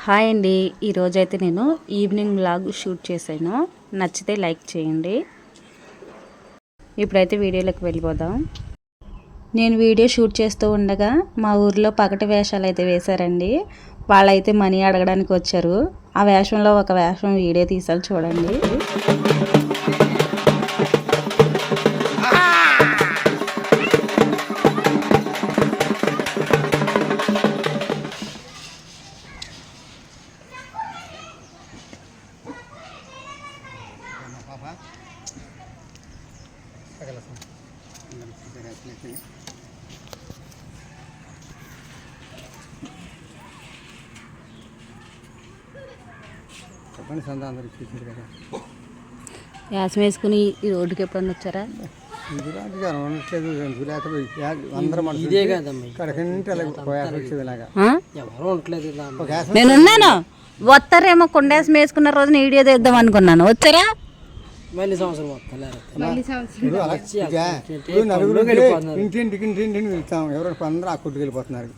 Hi అండి, ఈరోజైతే నేను ఈవినింగ్ వ్లాగ్ షూట్ చేశాను. నచ్చితే లైక్ చేయండి. ఇప్పుడైతే వీడియోలోకి వెళ్ళిపోదాం. నేను వీడియో షూట్ చేస్తూ ఉండగా మా ఊర్లో పగటి వేషాలు అయితే వేశారండి. వాళ్ళైతే మనీ అడగడానికి వచ్చారు. ఆ వేషంలో ఒక వేషం వీడియో తీసారు, చూడండి. చెప్పండి సందా అందరు ఇచ్చేసారు కదా. యాసం వేసుకుని ఈ రోడ్డుకి ఎప్పుడన్నా వచ్చారా? నేనున్నాను. వస్తారేమో కొండేసం వేసుకున్న రోజున వీడియో తీద్దాం అనుకున్నాను. వచ్చారా? మళ్ళీ సంవత్సరం ఇంటింటికి వెళ్తాం. ఎవరైనా అందరూ ఆ కొట్టుకు వెళ్ళిపోతున్నారు.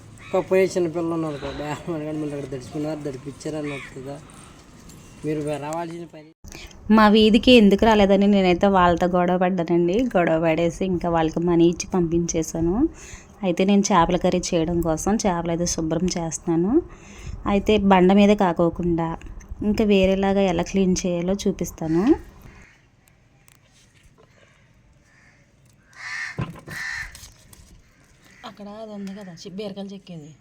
పోయి చిన్న పిల్లలు ఉన్నారు కదా, అక్కడ దడిచిపోయినారు, దడిపించారని వస్తుందా మీరు రావాల్సిన పని. మా వీధికి ఎందుకు రాలేదని నేనైతే వాళ్ళతో గొడవ పడ్డానండి. గొడవ పడేసి ఇంకా వాళ్ళకి మనీ ఇచ్చి పంపించేశాను. అయితే నేను చేపల కర్రీ చేయడం కోసం చేపలు అయితే శుభ్రం చేస్తున్నాను. అయితే బండ మీద కాకోకుండా ఇంకా వేరేలాగా ఎలా క్లీన్ చేయాలో చూపిస్తాను. అక్కడ అది ఉంది కదా, బీరకాయలు చెక్కేది.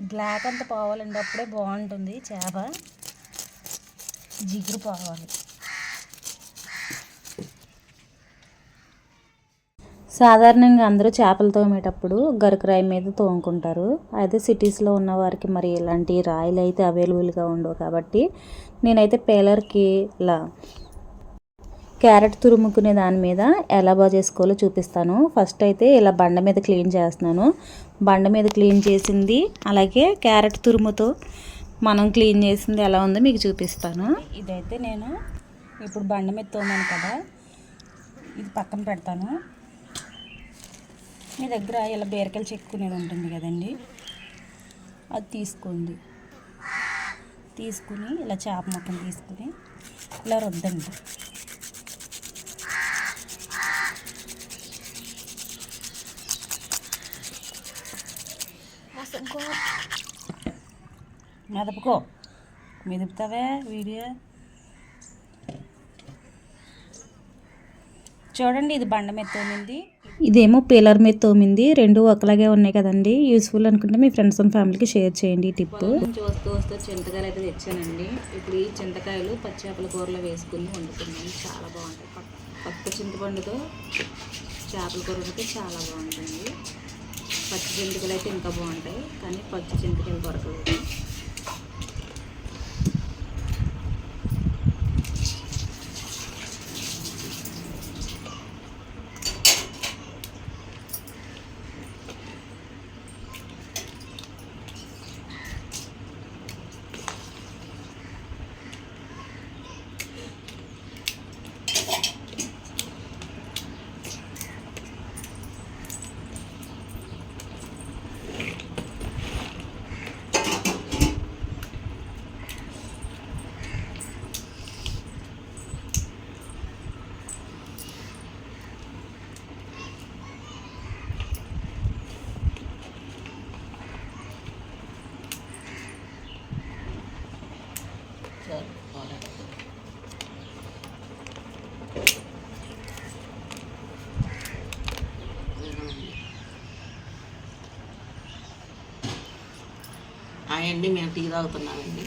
బ్లాక్ అంతా పోవాలండి, అప్పుడే బాగుంటుంది చేప. జిగురు పోవాలి. సాధారణంగా అందరూ చేపలు తోమేటప్పుడు గరుకురాయి మీద తోముకుంటారు. అయితే సిటీస్లో ఉన్న వారికి మరి ఇలాంటి రాయిలు అయితే అవైలబుల్గా ఉండవు. కాబట్టి నేనైతే పేలర్కి ఇలా క్యారెట్ తురుముకునే దాని మీద ఎలా బాగా చేసుకోవాలో చూపిస్తాను. ఫస్ట్ అయితే ఇలా బండ మీద క్లీన్ చేస్తున్నాను. బండ మీద క్లీన్ చేసింది అలాగే క్యారెట్ తురుముతో మనం క్లీన్ చేసింది ఎలా ఉందో మీకు చూపిస్తాను. ఇదైతే నేను ఇప్పుడు బండ మీద తోమాను కదా, ఇది పక్కన పెడతాను. మీ దగ్గర ఇలా బీరకాయలు చెక్కునేది ఉంటుంది కదండి, అది తీసుకోండి. తీసుకుని ఇలా చేప మొక్కను తీసుకుని ఇలా రుద్దండి. మెదపుకో, మెదుపుతావే వీడియో. చూడండి, ఇది బండ మీద తోమింది, ఇదేమో పిల్లర్ మీద తోమింది. రెండు ఒకలాగే ఉన్నాయి కదండి. యూస్ఫుల్ అనుకుంటే మీ ఫ్రెండ్స్ అండ్ ఫ్యామిలీకి షేర్ చేయండి ఈ టిప్. చూస్తూ వస్తూ చింతకాయలు అయితే తెచ్చానండి. ఇప్పుడు ఈ చింతకాయలు పచ్చేపల కూరలో వేసుకుని వండుతున్నాను. చాలా బాగుంటాయి. కొత్త చింతపండుతో చేపల కూర అయితే చాలా బాగుంటుంది. పచ్చి చింతకాయలు అయితే ఇంకా బాగుంటాయి, కానీ పచ్చి చింతకాయలు దొరకలేదు. అండి మేము టీ తాగుతున్నామండి.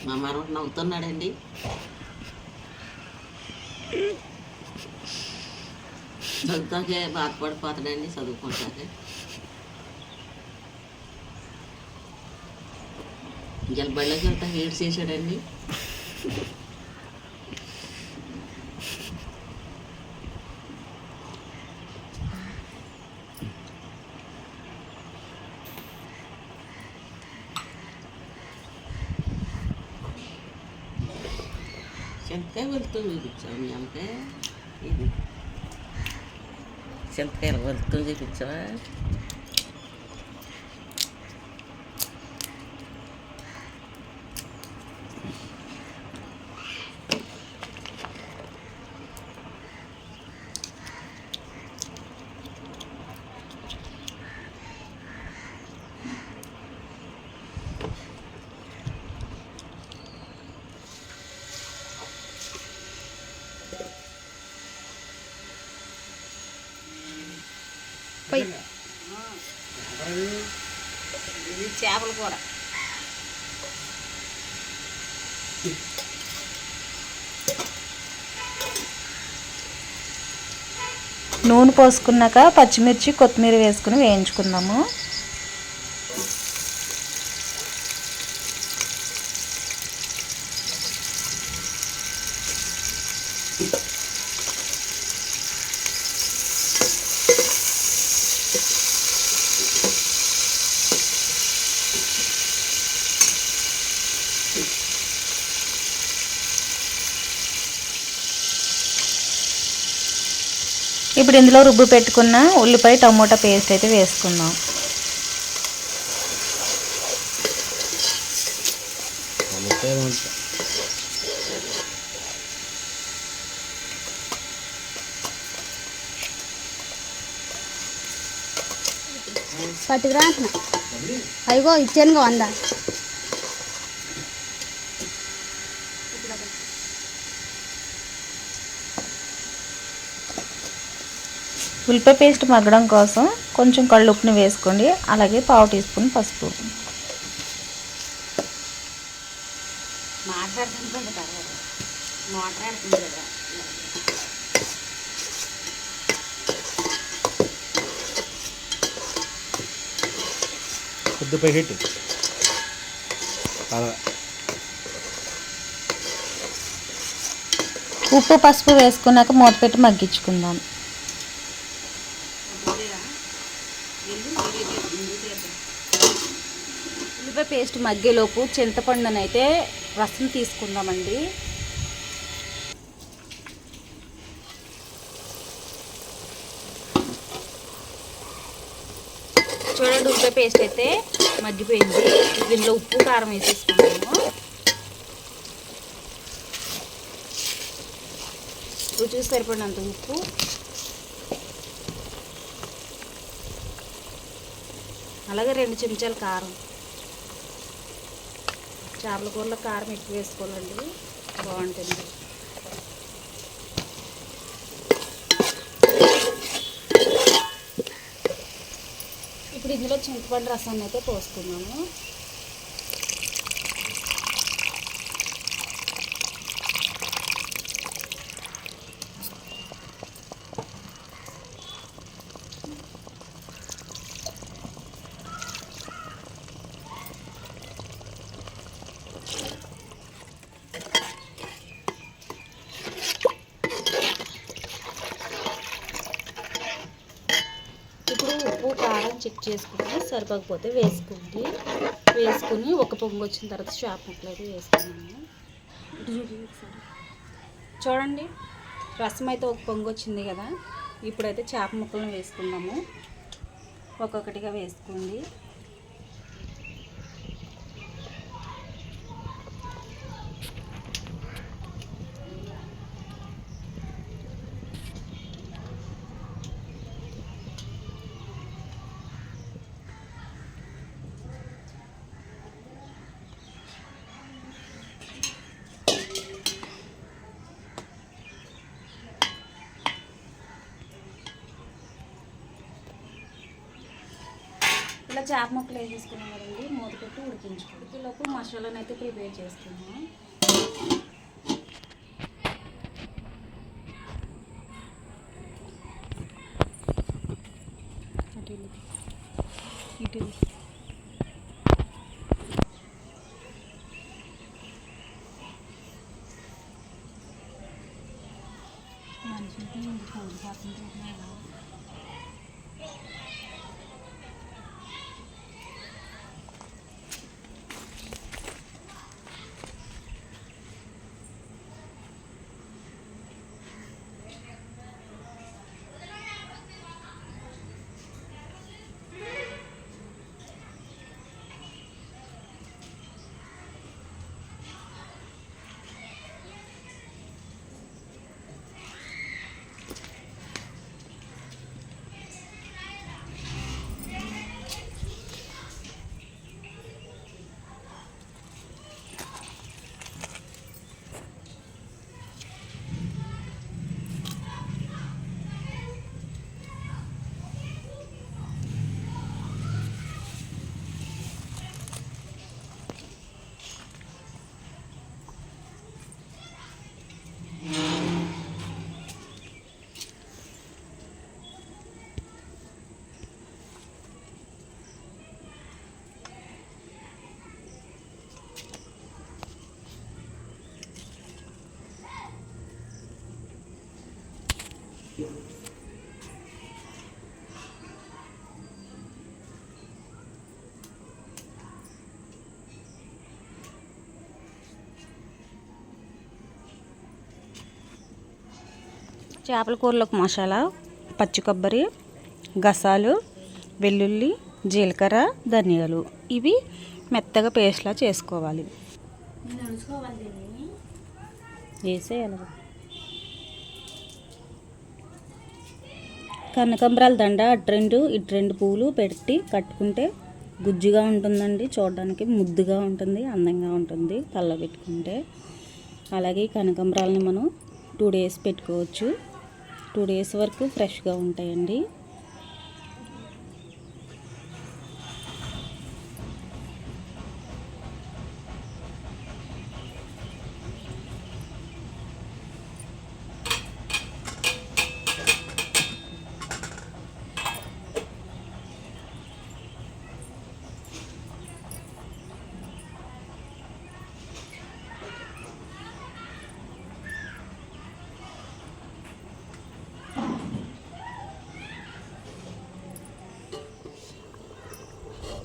మా మనవడు నవ్వుతున్నాడండి. చదువుతాకే బాధపడిపోతాడండి, చదువుకుంటాకే. జలబళ్ళకి వెళ్తా ఏడ్స్ చేశాడండి. చింతకాయ వెళ్తుంది చూపించావు మీ అమ్మకే ఇది చింతకాయలు వెళ్తుంది చూపించావా ఇది చేపలు కూడా నూనె పోసుకున్నాక పచ్చిమిర్చి కొత్తిమీర వేసుకుని వేయించుకుందాము. ఇప్పుడు ఇందులో రుబ్బు పెట్టుకున్న ఉల్లిపాయ టమోటా పేస్ట్ అయితే వేసుకుందాం. పట్టుకురా అయ్యో ఇచ్చానుగా 100. ఉల్లిపాయ పేస్ట్ మగ్గడం కోసం కొంచెం కళ్ళుప్పుని వేసుకోండి. అలాగే 1/2 టీ స్పూన్ పసుపు. ఉప్పు పసుపు వేసుకున్నాక మూత పెట్టి మగ్గించుకుందాం. ఉల్లిపాయ పేస్ట్ మగ్గేలోపు చింతపండుని అయితే రసం తీసుకుందామండి. చూడండి, ఉల్లిపాయ పేస్ట్ అయితే మగ్గిపోయింది. దీనిలో ఉప్పు కారం వేసేసుకున్నాము. రుచికి సరిపడినంత ఉప్పు, అలాగే 2 చెంచాల కారం. చేపల కూరలో కారం ఎక్కువ వేసుకోవాలండి, బాగుంటుంది. ఇప్పుడు ఇందులో చింతపండు రసాన్ని అయితే పోసుకున్నాము. ఇప్పుడు ఉప్పు కారం చెక్ చేసుకుని సరిపోకపోతే వేసుకుని ఒక పొంగు వచ్చిన తర్వాత చేప ముక్కలు అయితే వేసుకున్నాము. చూడండి, రసం అయితే ఒక పొంగు వచ్చింది కదా. ఇప్పుడైతే చేప ముక్కలను వేసుకుందాము. ఒక్కొక్కటిగా వేసుకోండి. ఇలా చేప ముక్కలు వేసేసుకున్నాం కదండి, మూత పెట్టి ఉడికించుకోండి. ఈలోపు మసాలాను అయితే ప్రిపేర్ చేసుకున్నాం. ఇటు చేపల కూరలోకి మసాలా, పచ్చి కొబ్బరి, గసాలు, వెల్లుల్లి, జీలకర్ర, ధనియాలు ఇవి మెత్తగా పేస్ట్లా చేసుకోవాలి. వేసేయాలి. కనకాంబరాల దండ ఇటు రెండు పువ్వులు పెట్టి కట్టుకుంటే గుజ్జుగా ఉంటుందండి. చూడడానికి ముద్దుగా ఉంటుంది, అందంగా ఉంటుంది తలలో పెట్టుకుంటే. అలాగే కనకాంబరాలని మనం 2 days పెట్టుకోవచ్చు. 2 days వరకు ఫ్రెష్గా ఉంటాయండి.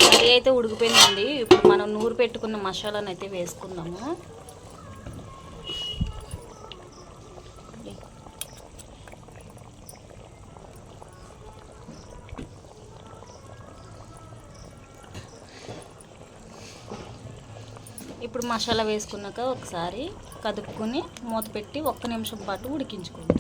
కర్రీ అయితే ఉడికిపోయిందండి. ఇప్పుడు మనం నూరు పెట్టుకున్న మసాలాను అయితే వేసుకుందాము. ఇప్పుడు మసాలా వేసుకున్నాక ఒకసారి కదుపుకొని మూత పెట్టి 1 నిమిషం పాటు ఉడికించుకోండి.